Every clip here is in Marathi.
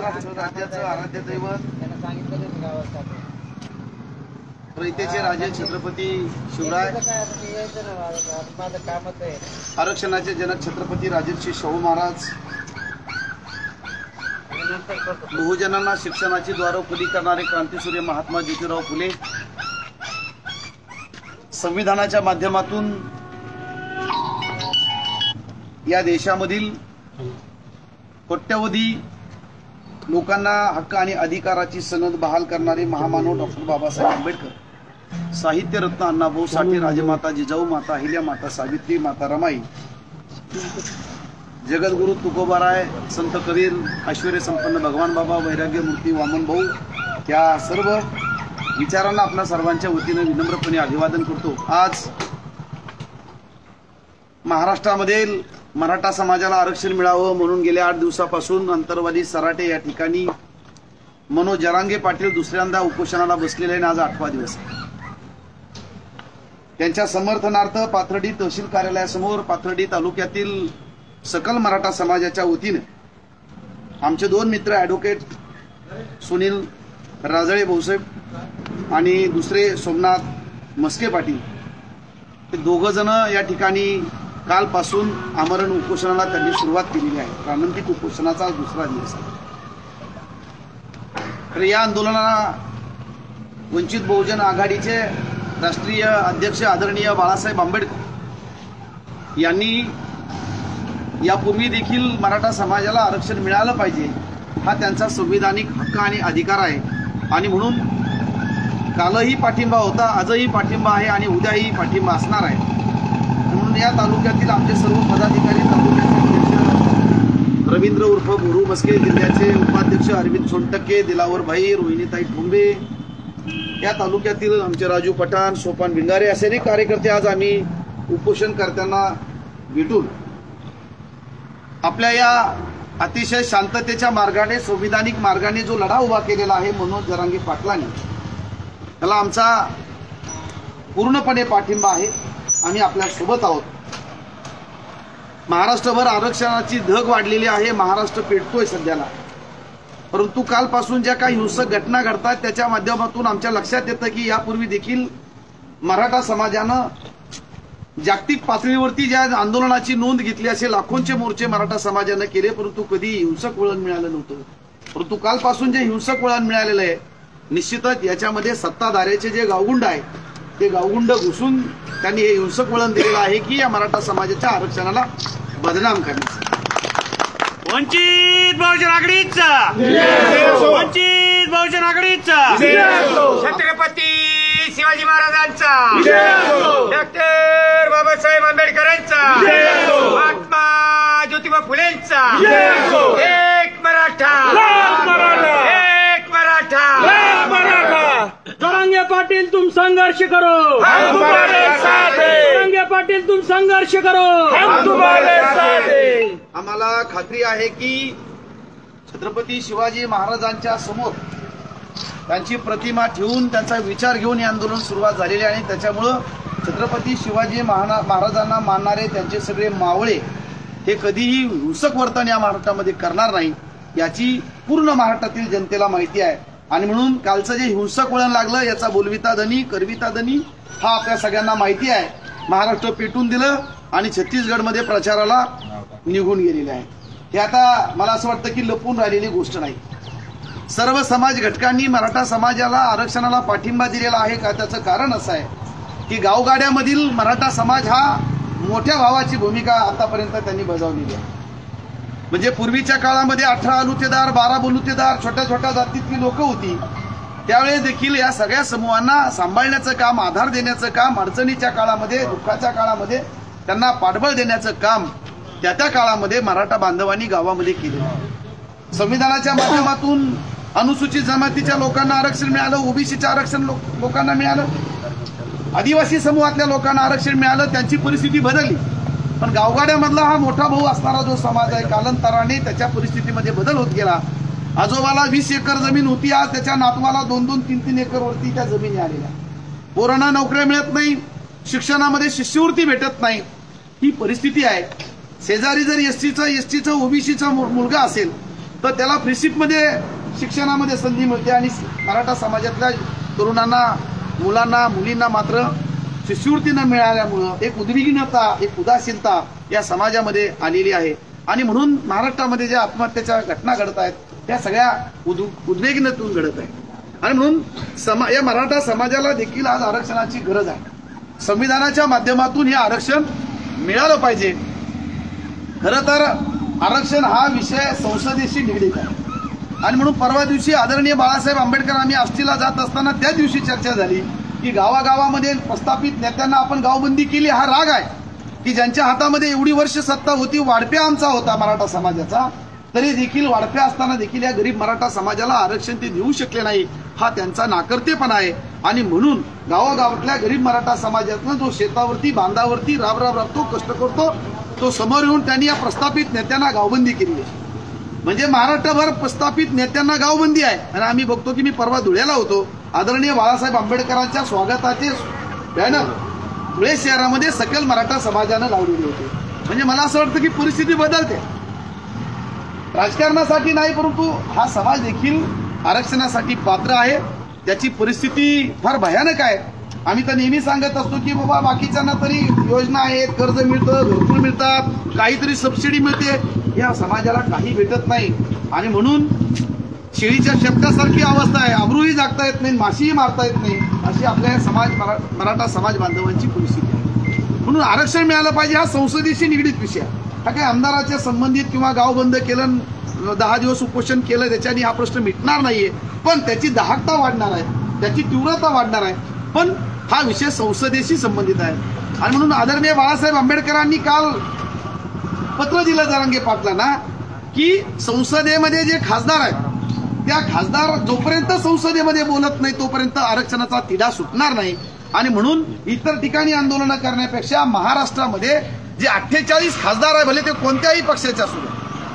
महाराष्ट्र राज्याचं आराध्य दैवत रयतेचे राजे छत्रपती शिवराय, आरक्षणाचे जनक छत्रपती राजर्षी शाहू महाराज, बहुजनांना शिक्षणाची द्वार खुली करणारे क्रांतीसूर्य महात्मा ज्योतिराव फुले, संविधानाच्या माध्यमातून या देशामधील कोट्यवधी लोकांना हक्क आणि अधिकाराची सनद बहाल करणारे महामानव डॉक्टर बाबासाहेब आंबेडकर, साहित्य रत्न अण्णाभाऊ साठे, राजमाता जिजाऊ, माता अहिल्या, माता सावित्री, माता रमाई, जगद्गुरु तुकोबाराय, संत कबीर, ऐश्वर्य संपन्न भगवान बाबा, वैराग्य मूर्ती वामन भाऊ, या सर्व विचारांना आपल्या सर्वांच्या वतीने विनम्रपणे अभिवादन करतो। आज महाराष्ट्रामध्ये मराठा समाजाला आरक्षण मिळावं म्हणून गेल्या 8 दिवसापासून अंतरवादी सराटे या ठिकाणी मनोज जरांगे पाटील दुसऱ्यांदा उपोषणाला बसलेले आहेत। आज 8वा दिवस आहे। त्यांच्या समर्थनार्थ पाथर्डी तहसील कार्यालयासमोर पाथर्डी तालुक्यातील सकल मराठा समाजाच्या वतीने आमचे 2 मित्र ॲडव्होकेट सुनील राजळे भाऊसाहेब आणि दुसरे सोमनाथ मस्के पाटील, हे 2 जण या ठिकाणी कालपासून आमरण उपोषणाला त्यांनी सुरुवात केलेली आहे। प्रारंभिक उपोषणाचा 2रा दिवस आहे। तर या आंदोलनाला वंचित बहुजन आघाडीचे राष्ट्रीय अध्यक्ष आदरणीय बाळासाहेब आंबेडकर यांनी यापूर्वी देखील मराठा समाजाला आरक्षण मिळालं पाहिजे, हा त्यांचा संविधानिक हक्क आणि अधिकार आहे आणि म्हणून कालही पाठिंबा होता, आजही पाठिंबा आहे आणि उद्याही पाठिंबा असणार आहे। म्हणून या तालुक्यातील आमचे सर्व पदाधिकारी, तालुक्याचे अध्यक्ष रवींद्र उर्फ गुरु मस्के, जिल्ह्याचे उपाध्यक्ष अरविंद सोनटक्के, दिलावर भाई, रोहिणीताई ठोंबे, या तालुक्यातील आमचे राजू पठाण, सोपान भिंगारे असे अनेक कार्यकर्ते आज आम्ही उपोषण करताना भेटून आपल्या या अतिशय शांततेच्या मार्गाने, संविधानिक मार्गाने जो लढा उभा केलेला आहे मनोज जरांगे पाटलांनी, त्याला आमचा पूर्णपणे पाठिंबा आहे। आम्ही आपल्या सोबत आहोत। महाराष्ट्रभर आरक्षणाची धग वाढलेली आहे, महाराष्ट्र पेटतोय सध्याला, परंतु कालपासून ज्या काही हिंसक घटना घडतात त्याच्या माध्यमातून आमच्या लक्षात येतं की यापूर्वी देखील मराठा समाजानं जागतिक पातळीवरती ज्या आंदोलनाची नोंद घेतली असे लाखोंचे मोर्चे मराठा समाजानं केले, परंतु कधी हिंसक वळण मिळालं नव्हतं। परंतु कालपासून जे हिंसक वळण मिळालेलं आहे, निश्चितच याच्यामध्ये सत्ताधाऱ्याचे जे गावगुंड आहे ते गावगुंड घुसून त्यांनी हे हिंसक वळण दिलेलं आहे की या मराठा समाजाच्या आरक्षणाला बदनाम करण्याचं। वंचित बहुजन आघाडीचा, वंचित बहुजन आघाडीचा, छत्रपती शिवाजी महाराजांचा, डॉक्टर बाबासाहेब आंबेडकरांचा, महात्मा ज्योतिबा फुलेंचा, एक मराठा, एक मराठा। जरांगे पाटील तुम संघर्ष करो, हम तुम्हारे साथ हैं। जरांगे पाटील तुम संघर्ष करो, हम तुम्हारे साथ हैं। आम्हाला खात्री आहे की छत्रपती शिवाजी महाराजांच्या समोर त्यांची प्रतिमा ठेवून त्यांचा विचार घेऊन हे आंदोलन सुरुवात झालेले आहे आणि त्याच्यामुळं छत्रपती शिवाजी महाराजांना मानणारे त्यांचे सगळे मावळे हे कधीही हिंसक वर्तन या महाराष्ट्रामध्ये करणार नाही याची पूर्ण महाराष्ट्रातील जनतेला माहिती आहे। आणि म्हणून कालचं जे हिंसक वळण लागलं याचा बोलविता धनी करविता धनी हा आपल्या सगळ्यांना माहिती आहे। महाराष्ट्र पेटून दिलं आणि छत्तीसगडमध्ये प्रचाराला निघून गेलेले आहे। हे आता मला असं वाटतं की लपून राहिलेली गोष्ट नाही। सर्व समाज घटकांनी मराठा समाजाला आरक्षणाला पाठिंबा दिलेला आहे का, त्याचं कारण असं आहे की गावगाड्यामधील मराठा समाज हा मोठ्या भावाची भूमिका आतापर्यंत त्यांनी बजावलेली आहे। म्हणजे पूर्वीच्या काळामध्ये 18 अलुतेदार, 12 बलुतेदार, छोट्या छोट्या जातीतली लोक होती, त्यावेळेस देखील या सगळ्या समूहांना सांभाळण्याचं काम, आधार देण्याचं काम, अडचणीच्या काळामध्ये, दुःखाच्या काळामध्ये त्यांना पाठबळ देण्याचं काम त्या काळामध्ये मराठा बांधवांनी गावामध्ये केलेलं आहे। संविधानाच्या माध्यमातून अनुसूचित जमातीच्या लोकांना आरक्षण मिळालं, ओबीसीचं आरक्षण लोकांना मिळालं, आदिवासी समूहातल्या लोकांना आरक्षण मिळालं, त्यांची परिस्थिती बदलली। पण गावगाड्यामधला हा मोठा भाऊ असणारा जो समाज आहे कालांतराने त्याच्या परिस्थितीमध्ये बदल होत गेला। आजोबाला 20 एकर जमीन होती, आज त्याच्या नातवाला 2-2, 3-3 एकर वरती त्या जमिनी आलेल्या। पोरांना नोकऱ्या मिळत नाही, शिक्षणामध्ये शिष्यवृत्ती भेटत नाही, ही परिस्थिती आहे। शेजारी जर एसटीचा ओबीसीचा मुलगा असेल तर त्याला फ्रीशिपमध्ये शिक्षणामध्ये संधी मिळते आणि मराठा समाजातल्या तरुणांना, मुलांना, मुलींना मात्र शिष्यवृत्ती न मिळाल्यामुळं एक उद्विग्नता, एक उदासीनता या समाजामध्ये आलेली आहे. आणि म्हणून महाराष्ट्रामध्ये ज्या आत्महत्येच्या घटना घडत आहेत त्या सगळ्या उद्विग्नतेतून घडत आहेत. आणि म्हणून या मराठा समाजाला देखील आज आरक्षणाची गरज आहे. संविधानाच्या माध्यमातून हे आरक्षण मिळालं पाहिजे. खरं तर आरक्षण हा विषय संसदेशी निगडीत आहे आणि म्हणून परवा दिवशी आदरणीय बाळासाहेब आंबेडकर आम्ही आष्टीला जात असताना त्या दिवशी चर्चा झाली की गावागावामध्ये प्रस्थापित नेत्यांना आपण गावबंदी केली. हा राग आहे की ज्यांच्या हातामध्ये एवढी वर्ष सत्ता होती, वाढप्या आमचा होता मराठा समाजाचा, तरी देखील वाढप्या असताना देखील या गरीब मराठा समाजाला आरक्षण ते देऊ शकले नाही. हा त्यांचा नाकर्तेपणा आहे. आणि म्हणून गावागावातल्या गरीब मराठा समाजातनं जो शेतावरती, बांधावरती राबतो, कष्ट करतो, तो समोर येऊन त्यांनी या प्रस्थापित नेत्यांना गावबंदी केली आहे. म्हणजे महाराष्ट्रभर प्रस्थापित नेत्यांना गावबंदी आहे. आणि आम्ही बघतो की मी परवा धुळ्याला होतो, आदरणीय बाळासाहेब आंबेडकरांच्या स्वागताचे बॅनर धुळे शहरामध्ये सकल मराठा समाजानं लावलेले होते. म्हणजे मला असं वाटतं की परिस्थिती बदलते. राजकारणासाठी नाही, परंतु हा समाज देखील आरक्षणासाठी पात्र आहे. त्याची परिस्थिती फार भयानक आहे. आम्ही तर नेहमी सांगत असतो की बाबा बाकीच्यांना तरी योजना आहेत, कर्ज मिळतं, घरकुल मिळतात, काहीतरी सबसिडी मिळते, या समाजाला काही भेटत नाही. आणि म्हणून शेळीच्या शेपटासारखी अवस्था आहे. अब्रूही जागता येत नाही, माशीही मारता येत नाही, अशी आपल्या मराठा समाज बांधवांची परिस्थिती आहे. म्हणून आरक्षण मिळालं पाहिजे हा संसदेशी निगडीत विषय आहे. हा काही आमदाराच्या संबंधित किंवा गाव बंद केलं, 10 दिवस उपोषण केलं त्याच्याने हा प्रश्न मिटणार नाहीये, पण त्याची दाहकता वाढणार आहे, त्याची तीव्रता वाढणार आहे. पण हा विषय संसदेशी संबंधित आहे. आणि म्हणून आदरणीय बाळासाहेब आंबेडकरांनी काल पत्र दिलं जरांगे पाटलांना की संसदेमध्ये जे खासदार आहेत त्या खासदार जोपर्यंत संसदेमध्ये बोलत नाही तोपर्यंत आरक्षणाचा तिढा सुटणार नाही. आणि म्हणून इतर ठिकाणी आंदोलनं करण्यापेक्षा महाराष्ट्रामध्ये जे 48 खासदार आहे, भले ते कोणत्याही पक्षाचे असू,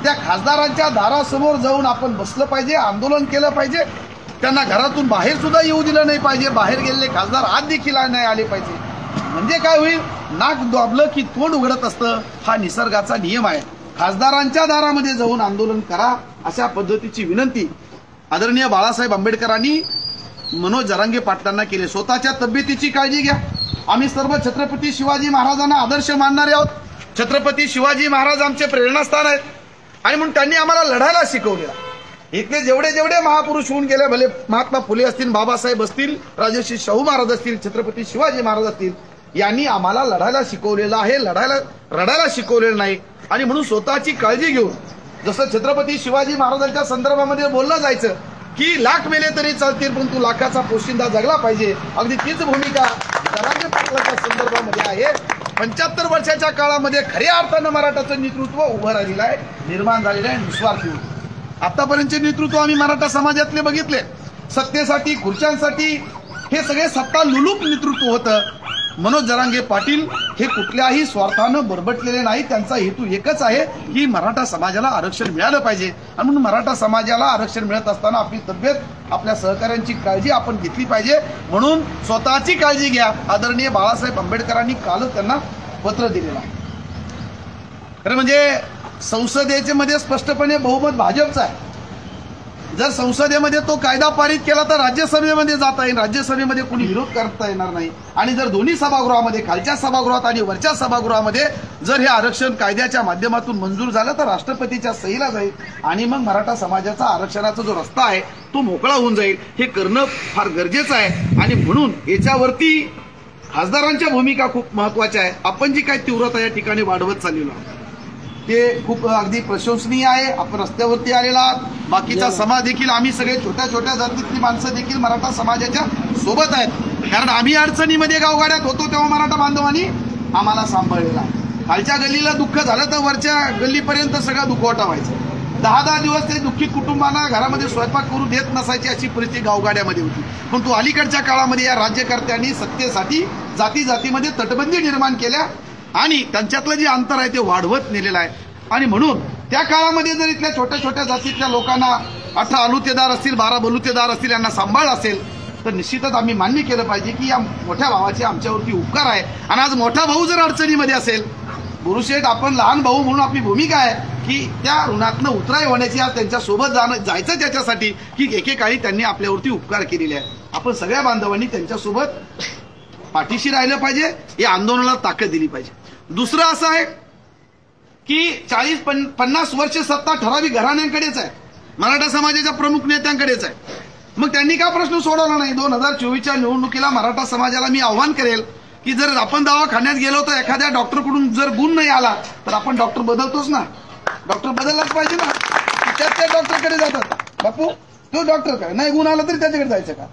त्या खासदारांच्या दारासमोर जाऊन आपण बसलं पाहिजे, आंदोलन केलं पाहिजे. त्यांना घरातून बाहेर सुद्धा येऊ दिलं नाही पाहिजे. बाहेर गेलेले खासदार आत देखील नाही आले पाहिजे. म्हणजे काय होईल, नाक दाबलं की तोंड उघडत असतं, हा निसर्गाचा नियम आहे. खासदारांच्या दारामध्ये जाऊन आंदोलन करा, अशा पद्धतीची विनंती आदरणीय बाळासाहेब आंबेडकरांनी मनोज जरांगे पाटलांना केली. स्वतःच्या तब्येतीची काळजी घ्या. आम्ही सर्व छत्रपती शिवाजी महाराजांना आदर्श मानणारे आहोत. छत्रपती शिवाजी महाराज आमचे प्रेरणास्थान आहेत. आणि म्हणून त्यांनी आम्हाला लढायला शिकवलेला. इथले जेवढे महापुरुष होऊन गेले, भले महात्मा फुले असतील, बाबासाहेब असतील, राजर्षी शाहू महाराज असतील, छत्रपती शिवाजी महाराज असतील, यांनी आम्हाला लढायला शिकवलेलं आहे, रडायला शिकवलेलं नाही. आणि म्हणून स्वतःची काळजी घेऊन, जसं छत्रपती शिवाजी महाराजांच्या संदर्भामध्ये बोललं जायचं की लाख मेले तरी चालतील परंतु लाखाचा पोशिंदा जगला पाहिजे, अगदी तीच भूमिका जरांगे पाटलांच्या संदर्भामध्ये आहे. 75 वर्षाच्या काळामध्ये खऱ्या अर्थानं मराठाचं नेतृत्व उभं राहिलेलं आहे, निर्माण झालेलं आहे निस्वार्थी. आतापर्यंतचे नेतृत्व आम्ही मराठा समाजातले बघितले. सत्तेसाठी, खुर्च्यांसाठी हे सगळे सत्ता लुलूप नेतृत्व होतं. मनोज जरांगे पाटील हे कुठल्याही स्वार्थानं बरबटलेले नाही. त्यांचा हेतू एकच आहे की मराठा समाजाला आरक्षण मिळालं पाहिजे. आणि म्हणून मराठा समाजाला आरक्षण मिळत असताना आपली तब्येत, आपल्या सहकाऱ्यांची काळजी आपण घेतली पाहिजे. म्हणून स्वतःची काळजी घ्या. आदरणीय बाळासाहेब आंबेडकरांनी कालच त्यांना पत्र दिलेलं आहे. खरं म्हणजे संसदेचे मध्ये स्पष्टपणे बहुमत भाजपचं आहे. जर संसदेमध्ये तो कायदा पारित केला तर राज्यसभेमध्ये जाता येईल, राज्यसभेमध्ये कोणी विरोध करता येणार नाही. आणि जर दोन्ही सभागृहामध्ये, खालच्या सभागृहात आणि वरच्या सभागृहामध्ये जर हे आरक्षण कायद्याच्या माध्यमातून मंजूर झालं तर राष्ट्रपतीच्या सहीला जाईल आणि मग मराठा समाजाचा आरक्षणाचा जो रस्ता आहे तो मोकळा होऊन जाईल. हे करणं फार गरजेचं आहे. आणि म्हणून याच्यावरती खासदारांच्या भूमिका खूप महत्वाच्या आहे. आपण जी काही तीव्रता या ठिकाणी वाढवत चाललेलो आहोत ते खूप अगदी प्रशंसनीय आहे. आपण रस्त्यावरती आलेला आहात, बाकीचा समाज देखील, आम्ही सगळे छोट्या छोट्या जातीतली माणसं देखील मराठा समाजाच्या सोबत आहेत. कारण आम्ही अडचणीमध्ये गावगाड्यात होतो तेव्हा मराठा बांधवांनी आम्हाला सांभाळलेला. खालच्या गल्लीला दुःख झालं तर वरच्या गल्लीपर्यंत सगळं दुखवटा व्हायचं. 10-10 दिवस ते दुःखित कुटुंबांना घरामध्ये स्वयंपाक करू देत नसायची, अशी परिस्थिती गावगाड्यामध्ये होती. पण तो अलीकडच्या काळामध्ये या राज्यकर्त्यांनी सत्तेसाठी जाती जातीमध्ये तटबंदी निर्माण केल्या आणि त्यांच्यातलं जे अंतर आहे ते वाढवत नेलेलं आहे. आणि म्हणून त्या काळामध्ये जर इथल्या छोट्या छोट्या जातीतल्या लोकांना 18 अलुतेदार असतील, 12 बलुतेदार असतील, यांना सांभाळ असेल तर निश्चितच आम्ही मान्य केलं पाहिजे की या मोठ्या भावाचे आमच्यावरती उपकार आहे. आणि आज मोठा भाऊ जर अडचणीमध्ये असेल गुरुशेठ आपण लहान भाऊ म्हणून आपली भूमिका आहे की त्या ऋणातनं उतराई होण्याची, आज त्यांच्यासोबत जायचं त्याच्यासाठी की एकेकाळी त्यांनी आपल्यावरती उपकार केलेले आहे. आपण सगळ्या बांधवांनी त्यांच्यासोबत पाठीशी राहिलं पाहिजे, या आंदोलनाला ताकद दिली पाहिजे. दुसरं असं आहे की 40-50 वर्ष सत्ता ठराविक घराण्यांकडेच आहे, मराठा समाजाच्या प्रमुख नेत्यांकडेच आहे. मग त्यांनी का प्रश्न सोडवला नाही? 2024च्या निवडणुकीला मराठा समाजाला मी आव्हान करेल की जर आपण दवाखान्यात गेलो तर एखाद्या डॉक्टरकडून जर गुण नाही आला तर आपण डॉक्टर बदलतोच ना, डॉक्टर बदललाच पाहिजे ना. त्या डॉक्टरकडे जातात, बापू तो डॉक्टर काय नाही, गुण आला तरी त्याच्याकडे जायचं का?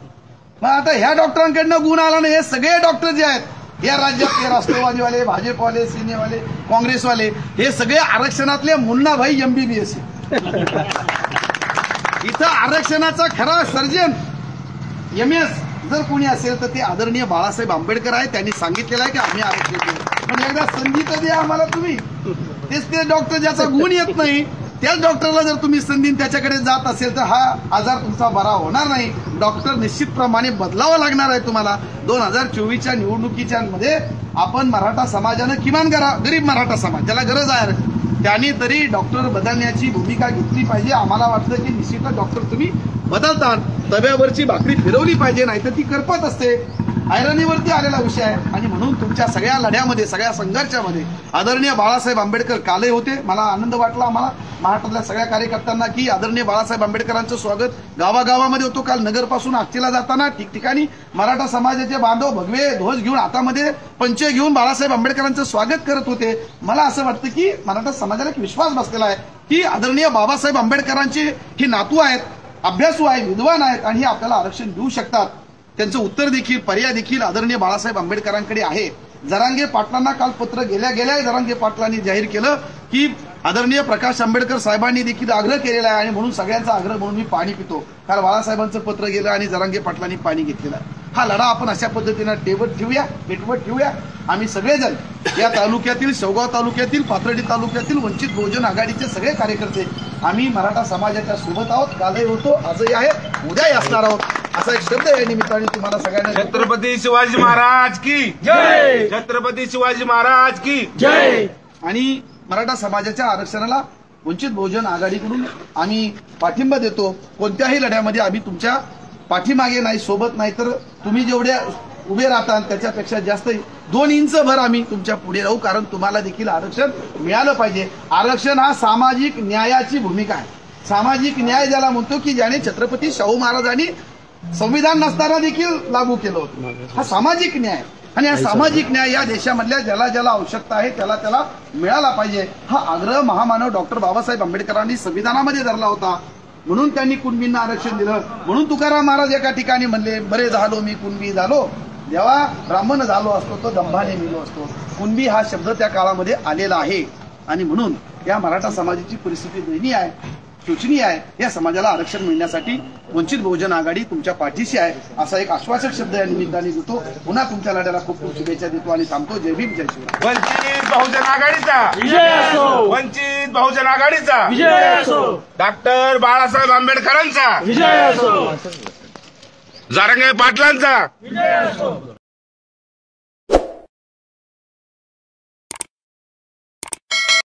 मग आता ह्या डॉक्टरांकडनं गुण आला नाही, हे सगळे डॉक्टर जे आहेत या राज्यातले, राष्ट्रवादीवाले, भाजपवाले, सेनेवाले, काँग्रेसवाले, हे सगळे आरक्षणातले मुन्नाभाई MBBS. इथं आरक्षणाचा खरा सर्जन MS जर कोणी असेल तर ते आदरणीय बाळासाहेब आंबेडकर आहे. त्यांनी सांगितलेलं आहे की आम्ही आरक्षण देऊ, पण एकदा संधी तर द्या आम्हाला तुम्ही. तेच ते डॉक्टर ज्याचा गुण येत नाही त्याच डॉक्टरला जर तुम्ही संधी त्याच्याकडे जात असेल तर हा आजार तुमचा बरा होणार नाही. डॉक्टर निश्चितप्रमाणे बदलावं लागणार आहे तुम्हाला. 2024च्या निवडणुकीच्या मध्ये आपण मराठा समाजानं किमान गरीब मराठा समाज ज्याला गरज आहे त्यांनी तरी डॉक्टर बदलण्याची भूमिका घेतली पाहिजे. आम्हाला वाटतं की निश्चितच डॉक्टर तुम्ही बदलतात, तव्यावरची भाकरी फिरवली पाहिजे, नाहीतर ती करपत असते. ऐरणीवरती आलेला विषय आहे आणि म्हणून तुमच्या सगळ्या लढ्यामध्ये, सगळ्या संघर्षामध्ये आदरणीय बाळासाहेब आंबेडकर कालही होते. मला आनंद वाटला आम्हाला महाराष्ट्रातल्या सगळ्या कार्यकर्त्यांना की आदरणीय बाळासाहेब आंबेडकरांचं स्वागत गावागावामध्ये होतो. काल नगरपासून आष्टीला जाताना ठिकठिकाणी मराठा समाजाचे बांधव भगवे ध्वज घेऊन, हातामध्ये पंचे घेऊन बाळासाहेब आंबेडकरांचं स्वागत करत होते. मला असं वाटतं की मराठा समाजाला एक विश्वास बसलेला आहे की आदरणीय बाबासाहेब आंबेडकरांचे ही नातू आहेत, अभ्यासू आहेत, विद्वान आहेत आणि हे आपल्याला आरक्षण देऊ शकतात. त्यांचं उत्तर देखील, पर्याय देखील आदरणीय बाळासाहेब आंबेडकरांकडे आहे. जरांगे पाटलांना काल पत्र गेल्या जरांगे पाटलांनी जाहीर केलं की आदरणीय प्रकाश आंबेडकर साहेबांनी देखील आग्रह केलेला आहे आणि म्हणून सगळ्यांचा आग्रह म्हणून मी पाणी पितो. काल बाळासाहेबांचं पत्र गेलं आणि जरांगे पाटलांनी पाणी घेतलेलं आहे. हा लढा आपण अशा पद्धतीनं पेटवत ठेवूया. आम्ही सगळेजण या तालुक्यातील, शेवगाव तालुक्यातील, पाथर्डी तालुक्यातील वंचित बहुजन आघाडीचे सगळे कार्यकर्ते आम्ही मराठा समाजाच्या सोबत आहोत. कालही होतो, आजही आहे, उद्याही असणार आहोत. असा एक शब्द या निमित्ताने तुम्हाला सगळ्यांना. छत्रपती शिवाजी महाराज की जय. छत्रपती शिवाजी महाराज की जय. आणि मराठा समाजाच्या आरक्षणाला वंचित बहुजन आघाडीकडून आम्ही पाठिंबा देतो. कोणत्याही लढ्यामध्ये आम्ही तुमच्या पाठीमागे नाही, सोबत नाही, तर तुम्ही जेवढे उभे राहता त्याच्यापेक्षा जास्त 2 इंच भर आम्ही तुमच्या पुढे राहू, कारण तुम्हाला देखील आरक्षण मिळालं पाहिजे. आरक्षण हा सामाजिक न्यायाची भूमिका आहे. सामाजिक न्याय ज्याला म्हणतो की ज्याने छत्रपती शाहू महाराजांनी संविधान नसताना देखील लागू केलं होतं, हा सामाजिक न्याय. आणि हा सामाजिक न्याय या देशामधल्या ज्याला ज्याला आवश्यकता आहे त्याला त्याला मिळाला पाहिजे. हा आग्रह महामानव डॉक्टर बाबासाहेब आंबेडकरांनी संविधानामध्ये धरला होता. म्हणून त्यांनी कुणबींना आरक्षण दिलं. म्हणून तुकाराम महाराज एका ठिकाणी म्हणले, बरे झालो मी कुणबी झालो, जेव्हा ब्राह्मण झालो असतो तो दंभाने मिलो असतो. कुणबी हा शब्द त्या काळामध्ये आलेला आहे. आणि म्हणून या मराठा समाजाची परिस्थिती दयनीय आहे, शोचनीय आहे. या समाजाला आरक्षण मिळण्यासाठी वंचित बहुजन आघाडी तुमच्या पाठीशी आहे, असा एक आश्वासक शब्द या निमित्ताने देतो. पुन्हा तुमच्या लढ्याला खूप खूप शुभेच्छा देतो आणि थांबतो. जय भीम, जय शिवराय. वंचित बहुजन आघाडीचा विजय असो. वंचित बहुजन आघाडीचा विजय असो. डॉक्टर बाळासाहेब आंबेडकरांचा विजय असो. जरांगे पाटलांचा विजय असो.